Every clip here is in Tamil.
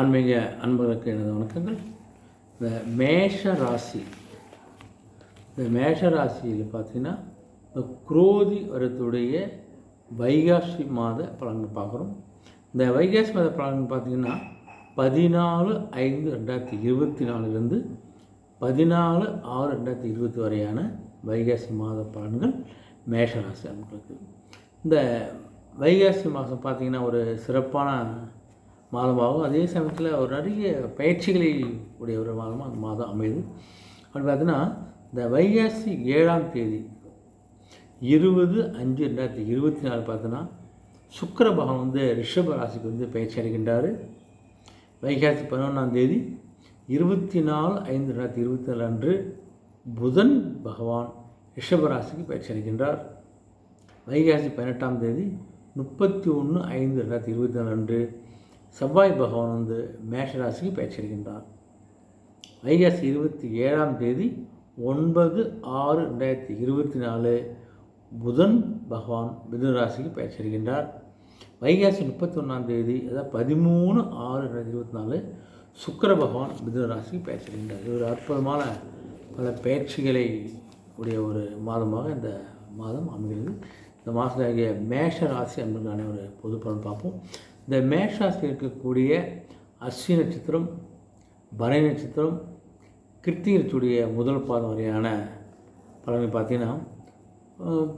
ஆன்மீக அன்பர்களுக்கு எனது வணக்கங்கள். இந்த மேஷ ராசி ராசியில் பார்த்திங்கன்னா இந்த குரோதி வருடத்துடைய வைகாசி மாத பலன்கள் பார்க்குறோம். இந்த வைகாசி மாத பலன்கள் பார்த்திங்கன்னா 14/5/2024 14/6/2020 வரையான வைகாசி மாத பலன்கள் மேஷராசி அன்பர்களுக்கு. இந்த வைகாசி மாதம் பார்த்திங்கன்னா ஒரு சிறப்பான மாதமாகும். அதே சமயத்தில் ஒரு நிறைய பயிற்சிகளை உடைய ஒரு மாதமாக அந்த மாதம் அமையுது. அப்படி பார்த்தீங்கன்னா இந்த வைகாசி 7ஆம் தேதி 20/5/2024 பார்த்தோன்னா சுக்கிர பகவான் வந்து ரிஷப ராசிக்கு வந்து பயிற்சி அடைகின்றார். வைகாசி 11ஆம் தேதி 24/5/2024 அன்று புதன் பகவான் ரிஷப ராசிக்கு பயிற்சி அடைகின்றார். வைகாசி 18ஆம் தேதி 31/5/2024 அன்று செவ்வாய் பகவான் வந்து மேஷராசிக்கு பயிற்சி அடைகின்றார். வைகாசி 27ஆம் தேதி 9/6/2024 புதன் பகவான் மிதுன ராசிக்கு பயிற்சி அடைகின்றார். வைகாசி 31ஆம் தேதி அதாவது 13/6/2024 சுக்கிர பகவான் மிதுன ராசிக்கு பயிற்சி அடைகின்றார். இது ஒரு அற்புதமான பல பயிற்சிகளை உடைய ஒரு மாதமாக இந்த மாதம் அமைகிறது. இந்த மாதத்தாகிய மேஷ ராசி என்பதான ஒரு பொது பலன் பார்ப்போம். இந்த மேஷராசியில் இருக்கக்கூடிய அஸ்வினி நட்சத்திரம், பரணி நட்சத்திரம், கிருத்திகை நட்சத்திரத்துடைய முதல் பாதம் வரையான பலனை பார்த்தீங்கன்னா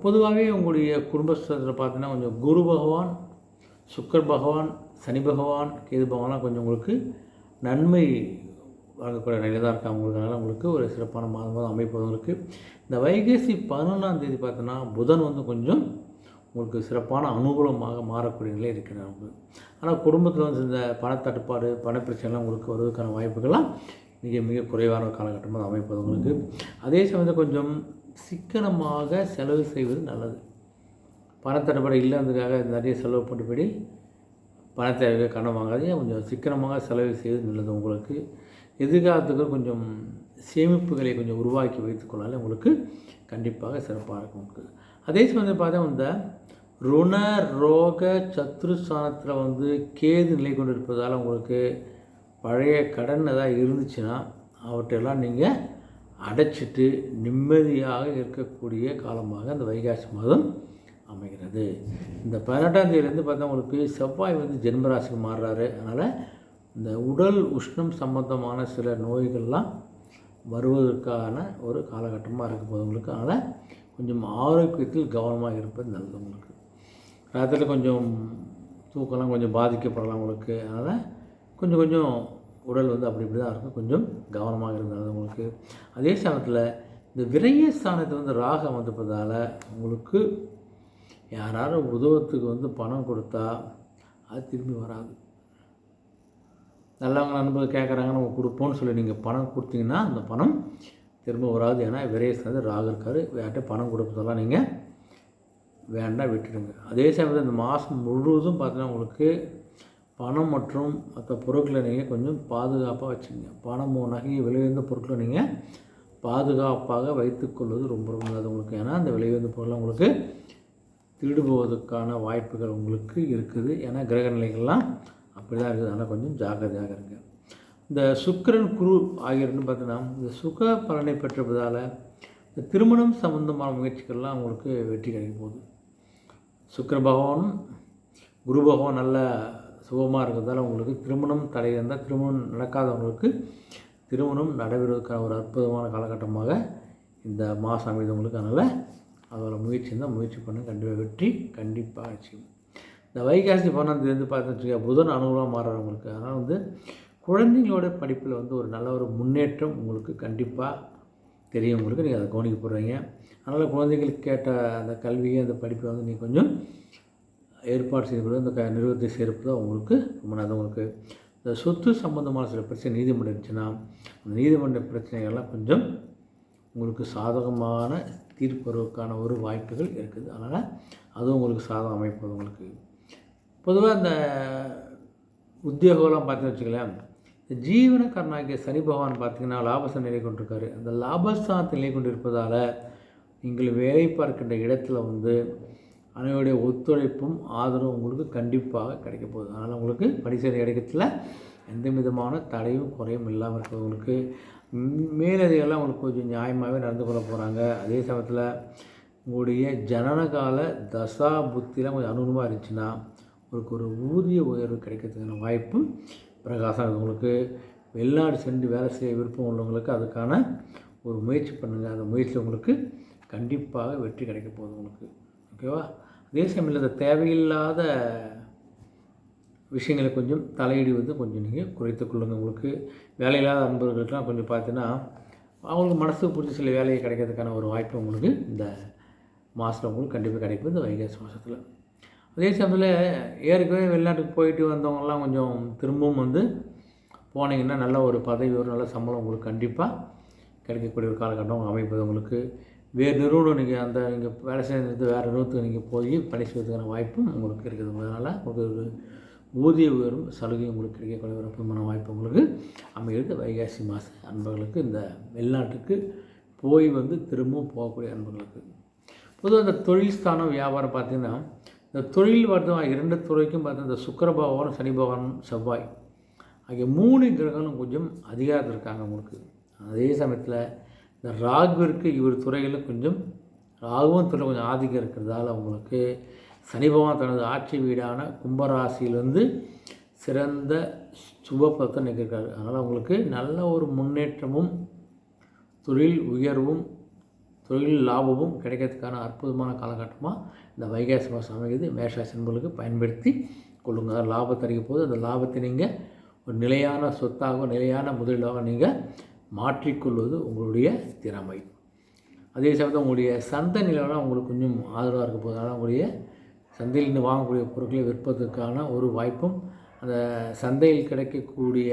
பொதுவாகவே உங்களுடைய குடும்பத்தில் பார்த்தீங்கன்னா கொஞ்சம் குரு பகவான், சுக்கர் பகவான், சனி பகவான், கேது பகவான்லாம் கொஞ்சம் உங்களுக்கு நன்மை வழங்கக்கூடிய நிலை தான் இருக்காங்க. உங்களுக்குனால உங்களுக்கு ஒரு சிறப்பான மாதமாக அமைப்பதும் இருக்குது. இந்த வைகாசி 11ஆம் தேதி பார்த்தோன்னா புதன் வந்து கொஞ்சம் உங்களுக்கு சிறப்பான அனுகூலமாக மாறக்கூடிய நிலை இருக்கிறாங்க. ஆனால் குடும்பத்தில் வந்து இந்த பணத்தட்டுப்பாடு, பணப்பிரச்சனைலாம் உங்களுக்கு வருவதற்கான வாய்ப்புகள்லாம் மிக மிக குறைவான காலகட்டமாக அமைப்பது உங்களுக்கு. அதே சமயத்தில் கொஞ்சம் சிக்கனமாக செலவு செய்வது நல்லது. பணத்தட்டுப்பாடு இல்லாததுக்காக நிறைய செலவு பண்ணுபடி பணத்தை கடன் வாங்காதீங்க. கொஞ்சம் சிக்கனமாக செலவு செய்வது நல்லது. உங்களுக்கு எதிர்காலத்துக்கு கொஞ்சம் சேமிப்புகளை கொஞ்சம் உருவாக்கி வைத்துக்கொள்ளாலே உங்களுக்கு கண்டிப்பாக சிறப்பாக இருக்கும் உங்களுக்கு. அதே சமயத்தில் பார்த்தா இந்த ருண ரோக சத்ருஸ்தானத்தில் வந்து கேது நிலை கொண்டு இருப்பதால் உங்களுக்கு பழைய கடன் ஏதாவது இருந்துச்சுன்னா அவற்றையெல்லாம் நீங்கள் அடைச்சிட்டு நிம்மதியாக இருக்கக்கூடிய காலமாக இந்த வைகாசி மாதம் அமைகிறது. இந்த 18ஆம் தேதியிலேருந்து பார்த்தா உங்களுக்கு செவ்வாய் வந்து ஜென்மராசிக்கு மாறுறாரு. அதனால் இந்த உடல் உஷ்ணம் சம்பந்தமான சில நோய்கள்லாம் வருவதற்கான ஒரு காலகட்டமாக இருக்கும் போது உங்களுக்கு. அதனால் கொஞ்சம் ஆரோக்கியத்தில் கவனமாக இருப்பது நல்லது. உங்களுக்கு ராத்திரியில் கொஞ்சம் தூக்கம்லாம் கொஞ்சம் பாதிக்கப்படலாம் உங்களுக்கு. அதனால் கொஞ்சம் கொஞ்சம் உடல் வந்து அப்படி இப்படி தான் இருக்கும். கொஞ்சம் கவனமாக இருந்தது உங்களுக்கு. அதே சமயத்தில் இந்த விரயஸ்தானத்தை வந்து ராகம் வந்தப்பதால் உங்களுக்கு யாராரும் உதவத்துக்கு வந்து பணம் கொடுத்தா அது திரும்பி வராது. நல்லவங்க நண்பர்கள் கேட்குறாங்க நம்ம கொடுப்போம்னு சொல்லி நீங்கள் பணம் கொடுத்தீங்கன்னா அந்த பணம் திரும்ப வராது. ஏன்னா விரயஸ்தானத்தை ராகு இருக்கார். யார்கிட்ட பணம் கொடுப்பதெல்லாம் நீங்கள் வேண்டாம், விட்டுடுங்க. அதே சமயத்தில் இந்த மாதம் முழுவதும் பார்த்தீங்கன்னா உங்களுக்கு பணம் மற்றும் மற்ற பொருட்களை நீங்கள் கொஞ்சம் பாதுகாப்பாக வச்சுக்கோங்க. பணம் நகை விலையுயர்ந்த பொருட்களை நீங்கள் பாதுகாப்பாக வைத்துக்கொள்வது ரொம்ப ரொம்ப நல்லது உங்களுக்கு. ஏன்னா அந்த விலையுயர்ந்த பொருட்கள் உங்களுக்கு திருடு போவதற்கான வாய்ப்புகள் உங்களுக்கு இருக்குது. ஏன்னா கிரக நிலைகள்லாம் அப்படி தான் இருக்குது. அதனால் கொஞ்சம் ஜாக்கிரதையாக இருங்க. இந்த சுக்கிரன் குரு ஆகியோர்னு பார்த்தீங்கன்னா இந்த சுக பலனை பெற்றதால் இந்த திருமணம் சம்பந்தமான முயற்சிகள்லாம் உங்களுக்கு வெற்றி கிடைக்க போகுது. சுக்கிர பகவானும் குரு பகவான் நல்ல சுகமாக இருக்கிறதால உங்களுக்கு திருமணம் தடை இருந்தால் திருமணம் நடக்காதவங்களுக்கு திருமணம் நடைபெறுவதற்கான ஒரு அற்புதமான காலகட்டமாக இந்த மாதம் அமைந்தவங்களுக்கு. அதனால் அதோட முயற்சி இருந்தால் முயற்சி பண்ண கண்டிப்பாக வெற்றி கண்டிப்பாக ஆச்சு. இந்த வைகாசி 12ஆம் தேதி பார்த்துட்டு புதன் அனுகூலமாக மாறுறவங்களுக்கு. அதனால் வந்து குழந்தைங்களோட படிப்பில் வந்து ஒரு நல்ல ஒரு முன்னேற்றம் உங்களுக்கு கண்டிப்பாக தெரியும். உங்களுக்கு நீங்கள் அதை கவனிக்க போடுறீங்க. அதனால் குழந்தைங்களுக்கு கேட்ட அந்த கல்வியை அந்த படிப்பை வந்து நீங்கள் கொஞ்சம் ஏற்பாடு செய்யப்படுது. அந்த நிறுவனத்தை சேர்ப்பது உங்களுக்கு ரொம்ப நல்லது. உங்களுக்கு இந்த சொத்து சம்பந்தமான சில பிரச்சனை நீதிமன்றம் இருந்துச்சுன்னா அந்த நீதிமன்ற பிரச்சனைகள்லாம் கொஞ்சம் உங்களுக்கு சாதகமான தீர்ப்பதற்கான ஒரு வாய்ப்புகள் இருக்குது. அதனால் அதுவும் உங்களுக்கு சாதகம் அமைப்பது உங்களுக்கு. பொதுவாக இந்த உத்தியோகம்லாம் பார்த்து வச்சுக்கலாம். இந்த ஜீவனக்காரனாகிய சனி பகவான் பார்த்திங்கன்னா லாபஸ்தான நிலை கொண்டிருக்காரு. அந்த லாபஸ்தானத்தை நிலை கொண்டு இருப்பதால் நீங்கள் வேலை பார்க்கின்ற இடத்துல வந்து அனைவருடைய ஒத்துழைப்பும் ஆதரவும் உங்களுக்கு கண்டிப்பாக கிடைக்க போகுது. அதனால் உங்களுக்கு பணி செய்கிற இடத்துல எந்த விதமான தடையும் குறையும் இல்லாமல் இருக்கிறவங்களுக்கு மேலதிகெல்லாம் உங்களுக்கு கொஞ்சம் நியாயமாகவே நடந்து கொள்ள போகிறாங்க. அதே சமயத்தில் உங்களுடைய ஜனனகால தசா புத்திலாம் கொஞ்சம் அனுகூலமாக இருந்துச்சுன்னா உங்களுக்கு ஒரு ஊதிய உயர்வு கிடைக்கிறதுக்கான வாய்ப்பு பிரகாசம். உங்களுக்கு வெளிநாடு சென்று வேலை செய்ய விருப்பம் உள்ளவங்களுக்கு அதுக்கான ஒரு முயற்சி பண்ணுங்கள். அந்த முயற்சி உங்களுக்கு கண்டிப்பாக வெற்றி கிடைக்க போகுது உங்களுக்கு. ஓகேவா? அதே சமயத்தில் இந்த தேவையில்லாத விஷயங்களை கொஞ்சம் தலையிடுவது கொஞ்சம் நீங்கள் குறைத்து கொள்ளுங்கள். உங்களுக்கு வேலையில்லாத அன்பர்களுக்கெலாம் கொஞ்சம் பார்த்தீங்கன்னா அவங்களுக்கு மனசுக்கு பிடிச்ச சில வேலையை கிடைக்கிறதுக்கான ஒரு வாய்ப்பு உங்களுக்கு இந்த மாதத்தில் உங்களுக்கு கண்டிப்பாக கிடைக்கும் இந்த வைகாசி மாதத்தில். அதே சமயத்தில் ஏற்கனவே வெளிநாட்டுக்கு போயிட்டு வந்தவங்கலாம் கொஞ்சம் திரும்பவும் வந்து போனீங்கன்னா நல்ல ஒரு பதவி, ஒரு நல்ல சம்பளம் உங்களுக்கு கண்டிப்பாக கிடைக்கக்கூடிய ஒரு காலகட்டம் அமைப்பது உங்களுக்கு. வேறு நிறுவனம் நீங்கள் வேலை செய்கிறது வேறு நிறுவனத்துக்கு நீங்கள் போய் பணி செய்வதற்கான வாய்ப்பும் உங்களுக்கு இருக்குது. அதனால் உங்களுக்கு ஒரு ஊதிய உயரும் சலுகை உங்களுக்கு கிடைக்கக்கூடிய ஒரு அற்புதமான வாய்ப்பு உங்களுக்கு அமைகிறது வைகாசி மாத அன்பர்களுக்கு. இந்த வெளிநாட்டுக்கு போய் வந்து திரும்பவும் போகக்கூடிய அன்பர்களுக்கு பொதுவாக இந்த தொழில் ஸ்தானம் வியாபாரம் பார்த்திங்கன்னா இந்த தொழில் வர்த்தம் 2 துறைக்கும் பார்த்தீங்கன்னா இந்த சுக்கிர பகவான், சனி பகவான், செவ்வாய் ஆகிய 3 கிரகங்களும் கொஞ்சம் அதிகாரத்தில் இருக்காங்க உங்களுக்கு. அதே சமயத்தில் இந்த ராகுவிற்கு இவர் துறைகளில் கொஞ்சம் ராகுவும் துறை கொஞ்சம் ஆதிக்கம் இருக்கிறதால உங்களுக்கு சனி பகவான் தனது ஆட்சி வீடான கும்பராசியிலிருந்து சிறந்த சுபபலத்தை நிகழ்கிறார். அதனால் உங்களுக்கு நல்ல ஒரு முன்னேற்றமும் தொழில் உயர்வும் தொழில் லாபமும் கிடைக்கிறதுக்கான அற்புதமான காலகட்டமாக இந்த வைகாசி மாதம் அமைகிறது. மேஷராசி என்பவர்களுக்கு பயன்படுத்தி கொள்ளுங்கள். லாபத்தை அறிக்க போது அந்த லாபத்தை நீங்கள் ஒரு நிலையான சொத்தாக, நிலையான முதலீடாக நீங்கள் மாற்றிக்கொள்வது உங்களுடைய திறமை. அதே சமயத்தில் உங்களுடைய சந்தை நிலவரம் உங்களுக்கு கொஞ்சம் ஆதரவாக இருக்க போது. அதனால் உங்களுடைய சந்தையிலிருந்து வாங்கக்கூடிய பொருட்களை விற்பதற்கான ஒரு வாய்ப்பும் அந்த சந்தையில் கிடைக்கக்கூடிய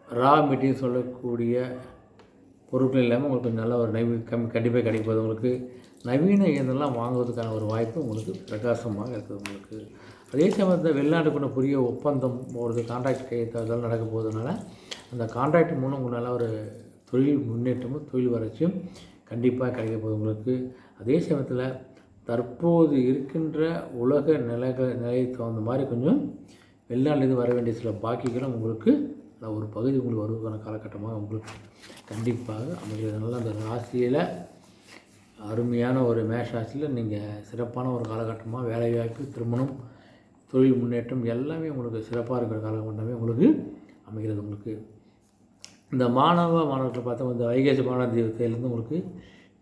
ரா மெட்டீரியல் சொல்லக்கூடிய பொருட்கள் இல்லாமல் உங்களுக்கு நல்ல ஒரு கண்டிப்பாக கிடைப்பது உங்களுக்கு. நவீன இயந்திரம்லாம் வாங்குவதற்கான ஒரு வாய்ப்பு உங்களுக்கு பிரகாசமாக இருக்குது உங்களுக்கு. அதே சமயத்தில் வெளிநாட்டுக்குள்ள புதிய ஒப்பந்தம் போகிறது, கான்ட்ராக்ட் கையெழுத்தாதல் நடக்க போகிறதுனால அந்த கான்ட்ராக்ட் மூலம் உங்களுக்கு ஒரு தொழில் முன்னேற்றமும் தொழில் வளர்ச்சியும் கண்டிப்பாக கிடைக்க போகுது உங்களுக்கு. அதே சமயத்தில் தற்போது இருக்கின்ற உலக நிலையை தகுந்த மாதிரி கொஞ்சம் வெளிநாட்டிலேருந்து வர வேண்டிய சில பாக்கிகளும் உங்களுக்கு ஒரு பகுதி உங்களுக்கு வருவதற்கான காலகட்டமாக உங்களுக்கு கண்டிப்பாக அமைகிறது. அந்த ராசியில் அருமையான ஒரு மேஷ ராசியில் நீங்கள் சிறப்பான ஒரு காலகட்டமாக வேலைவாய்ப்பு, திருமணம், தொழில் முன்னேற்றம் எல்லாமே உங்களுக்கு சிறப்பாக இருக்கிற காலகட்டமே உங்களுக்கு அமைகிறது. உங்களுக்கு இந்த மாணவர்கள் பார்த்தா இந்த வைகாசி மாணவ தீபத்திலேருந்து உங்களுக்கு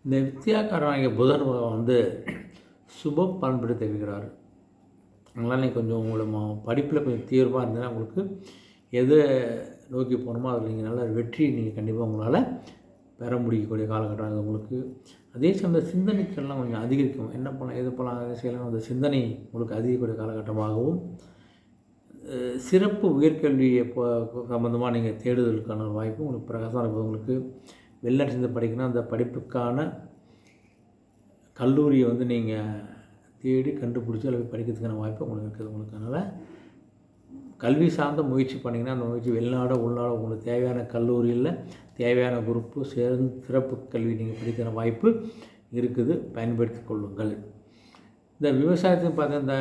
இந்த வித்தியாக்காரனாகிய புதன் வந்து சுப பண்படுத்தி இருக்கிறார். அதனால் நீங்கள் கொஞ்சம் உங்களோட படிப்பில் கொஞ்சம் தீவிரமாக இருந்ததுன்னா உங்களுக்கு எதை நோக்கி போகணுமோ அதில் நீங்கள் நல்ல வெற்றி நீங்கள் கண்டிப்பாக உங்களால் பெற முடியக்கூடிய காலகட்டம் உங்களுக்கு. அதே சமயம் சிந்தனைக்கெல்லாம் கொஞ்சம் அதிகரிக்கும். என்ன பண்ணலாம், எது பண்ணலாம், எதை செய்யலாம், அந்த சிந்தனை உங்களுக்கு அதிகக்கூடிய காலகட்டமாகவும் சிறப்பு உயர்கல்வியை சம்மந்தமாக நீங்கள் தேடுதலுக்கான வாய்ப்பு உங்களுக்கு பிரகாசமாக இருக்குது. உங்களுக்கு வெளிநாட்டு சேர்ந்து படிக்கணும், அந்த படிப்புக்கான கல்லூரியை வந்து நீங்கள் தேடி கண்டுபிடிச்சி அல்லது படிக்கிறதுக்கான வாய்ப்பு உங்களுக்கு இருக்குது உங்களுக்கு. அதனால் கல்வி சார்ந்த முயற்சி பண்ணிங்கன்னா அந்த முயற்சி வெளிநாடோ உள்நாடோ உங்களுக்கு தேவையான கல்லூரியில் தேவையான குரூப்பு சிறப்பு கல்வி நீங்கள் படிக்கிற வாய்ப்பு இருக்குது, பயன்படுத்தி கொள்ளுங்கள். இந்த விவசாயத்தையும் பார்த்தா இந்த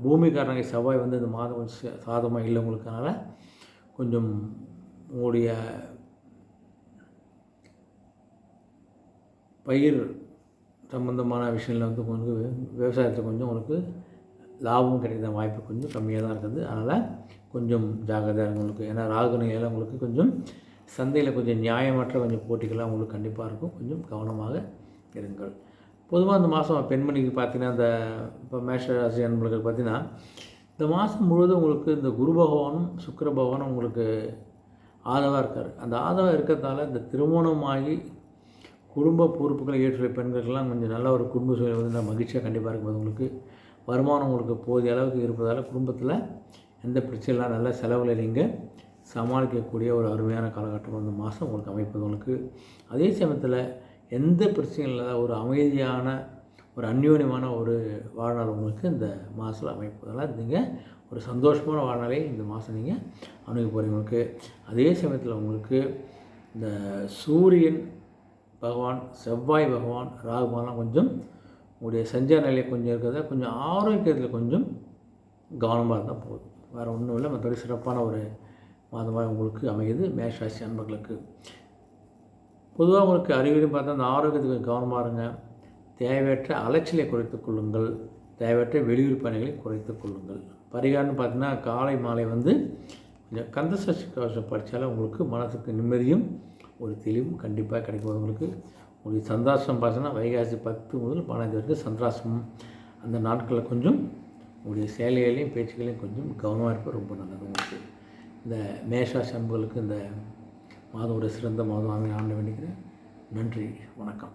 பூமிக்காரங்க செவ்வாய் வந்து இந்த மாதம் சாதமாக இல்லை உங்களுக்கு. அதனால் கொஞ்சம் உங்களுடைய பயிர் சம்பந்தமான விஷயங்களில் வந்து உங்களுக்கு விவசாயத்தில் கொஞ்சம் உங்களுக்கு லாபமும் கிடைக்கிற வாய்ப்பு கொஞ்சம் கம்மியாக தான் இருக்குது. அதனால் கொஞ்சம் ஜாக்கிரதையாக இருக்கும் உங்களுக்கு. ஏன்னா ராகுநிலையில் உங்களுக்கு கொஞ்சம் சந்தையில் கொஞ்சம் நியாயமற்ற கொஞ்சம் போட்டிகள்லாம் உங்களுக்கு கண்டிப்பாக இருக்கும். கொஞ்சம் கவனமாக இருங்கள். பொதுவாக இந்த மாதம் பெண்மணிக்கு பார்த்திங்கன்னா இந்த இப்போ மேஷ ராசி அன்பர்களுக்கு பார்த்திங்கன்னா இந்த மாதம் முழுவதும் உங்களுக்கு இந்த குரு பகவானும் சுக்கிர பகவானும் உங்களுக்கு ஆதரவாக இருக்கார். அந்த ஆதரவாக இருக்கிறதால இந்த திருமணமாகி குடும்ப பொறுப்புகளை ஏற்றுள்ள பெண்களுக்கெல்லாம் கொஞ்சம் நல்ல ஒரு குடும்ப சூழல் வந்து மகிழ்ச்சியாக கண்டிப்பாக இருக்கும்போது உங்களுக்கு வருமானம் உங்களுக்கு போதிய அளவுக்கு இருப்பதால் குடும்பத்தில் எந்த பிரச்சனைலாம் நல்ல செலவுகளை நீங்கள் சமாளிக்கக்கூடிய ஒரு அருமையான காலகட்டம் அந்த மாதம் உங்களுக்கு அமைப்பது உங்களுக்கு. அதே சமயத்தில் எந்த பிரச்சனையும் இல்லாத ஒரு அமைதியான ஒரு அந்யோன்யமான ஒரு வாழ்நாள் உங்களுக்கு இந்த மாதத்தில் அமைப்பதால் நீங்கள் ஒரு சந்தோஷமான வாழ்நாளை இந்த மாதம் நீங்கள் அணுகி போகிறீங்க உங்களுக்கு. அதே சமயத்தில் உங்களுக்கு இந்த சூரியன் பகவான், செவ்வாய் பகவான், ராகுமானெலாம் கொஞ்சம் உங்களுடைய சஞ்சார நிலையை கொஞ்சம் இருக்கிறத கொஞ்சம் ஆரோக்கியத்தில் கொஞ்சம் கவனமாக இருந்தால் போதும். வேறு ஒன்றும் இல்லை. மற்றபடி சிறப்பான ஒரு மாதமாக உங்களுக்கு அமையுது மேஷராசி அன்பர்களுக்கு. பொதுவாக உங்களுக்கு அறிகுறி பார்த்தா அந்த ஆரோக்கியத்துக்கு கவனமாக இருங்க. தேவையற்ற அலைச்சலை குறைத்துக் கொள்ளுங்கள். தேவையற்ற வெளியூர் பணிகளை குறைத்துக் கொள்ளுங்கள். பரிகாரம்னு பார்த்தீங்கன்னா காலை மாலை கொஞ்சம் கந்தசஷ்டி கவசம் படித்தாலும் உங்களுக்கு மனசுக்கு நிம்மதியும் ஒரு தெளிவும் கண்டிப்பாக கிடைக்கும். உங்களுக்கு சந்திராசிரமம் பார்த்தீங்கன்னா வைகாசி 10 முதல் 15 வரைக்கும் சந்திராசிரமம். அந்த நாட்களில் கொஞ்சம் உங்களுடைய செயல்களையும் பேச்சுகளையும் கொஞ்சம் கவனமாக இருப்பது ரொம்ப நல்லது. உங்களுக்கு இந்த மேஷராசி அன்புகளுக்கு இந்த மாதம் ஒரு சிறந்த மாதம் அமைய வேண்டிக்கிறேன். நன்றி, வணக்கம்.